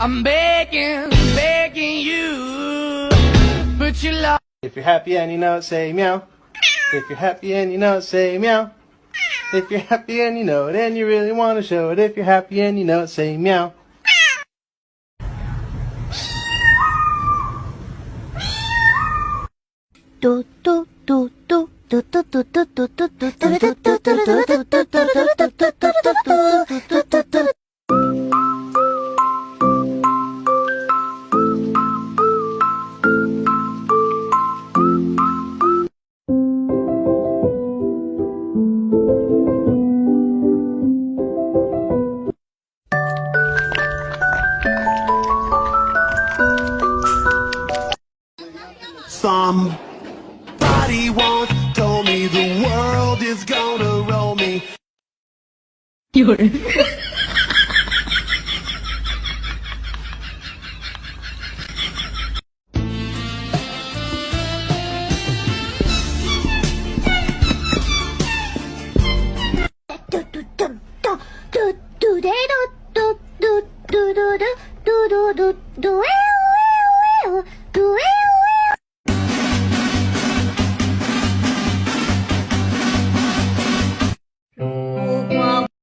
I'm begging, begging you, but you love. If you're happy and you know it, say meow. If you're happy and you know it, say meow. If you're happy and you know it and you really want to show it, if you're happy and you know it, say meow. Do do do do do do do do do do do do. Somebody once told me the world is gonna roll me. 有人。